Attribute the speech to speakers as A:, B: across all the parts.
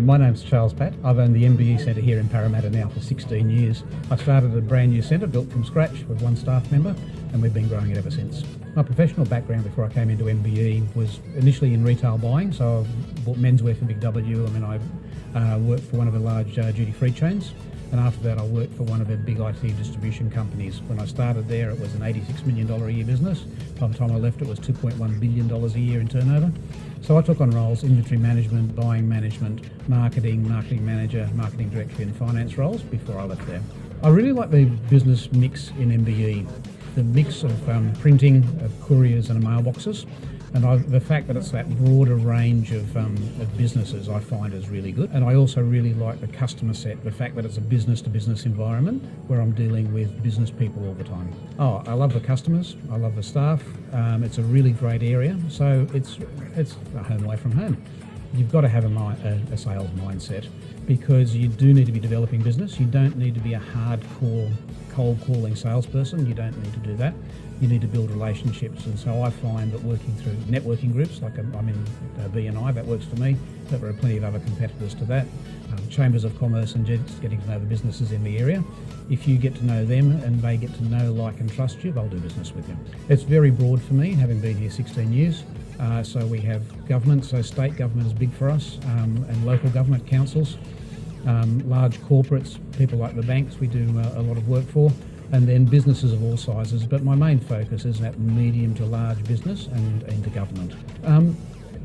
A: My name's Charles Batt. I've owned the MBE Centre here in Parramatta now for 16 years. I started a brand new centre built from scratch with one staff member, and we've been growing it ever since. My professional background before I came into MBE was initially in retail buying, so I bought menswear for Big W. I worked for one of the large duty-free chains, and after that I worked for one of the big IT distribution companies. When I started there it was an $86 million a year business. By the time I left it was $2.1 billion a year in turnover. So I took on roles, inventory management, buying management, marketing manager, marketing director and finance roles before I left there. I really like the business mix in MBE, the mix of printing, of couriers and mailboxes. And the fact that it's that broader range of businesses I find is really good. And I also really like the customer set, the fact that it's a business-to-business environment where I'm dealing with business people all the time. Oh, I love the customers, I love the staff. It's a really great area, so it's a home away from home. You've got to have a sales mindset because you do need to be developing business. You don't need to be a hardcore cold calling salesperson. You don't need to do that. You need to build relationships, and so I find that working through networking groups, like I'm in BNI, that works for me, but there are plenty of other competitors to that. Chambers of commerce and just getting to know the businesses in the area. If you get to know them and they get to know, like and trust you, they'll do business with you. It's very broad for me, having been here 16 years. So we have government, so state government is big for us, and local government councils, large corporates, people like the banks we do a lot of work for, and then businesses of all sizes, but my main focus is that medium to large business and into government.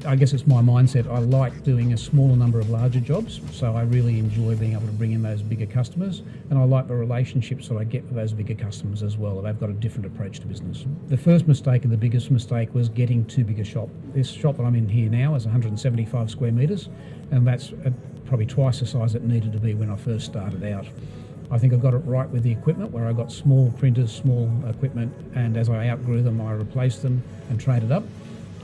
A: I guess it's my mindset. I like doing a smaller number of larger jobs, so I really enjoy being able to bring in those bigger customers, and I like the relationships that I get with those bigger customers as well. They've got a different approach to business. The first mistake and the biggest mistake was getting too big a shop. This shop that I'm in here now is 175 square metres, and that's probably twice the size it needed to be when I first started out. I think I got it right with the equipment, where I got small printers, small equipment, and as I outgrew them, I replaced them and traded up.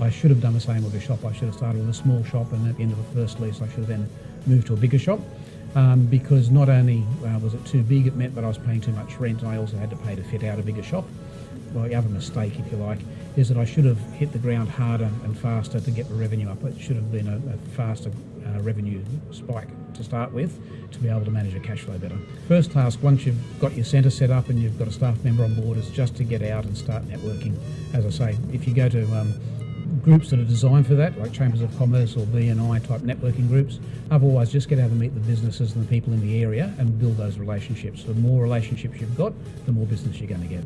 A: I should have done the same with a shop. I should have started with a small shop, and at the end of the first lease, I should have then moved to a bigger shop, because not only was it too big, it meant that I was paying too much rent, and I also had to pay to fit out a bigger shop. Well, the other mistake, if you like, is that I should have hit the ground harder and faster to get the revenue up. It should have been a faster revenue spike to start with to be able to manage your cash flow better. First task, once you've got your centre set up and you've got a staff member on board, is just to get out and start networking. As I say, if you go to groups that are designed for that, like Chambers of Commerce or BNI type networking groups, otherwise just get out and meet the businesses and the people in the area and build those relationships. The more relationships you've got, the more business you're going to get.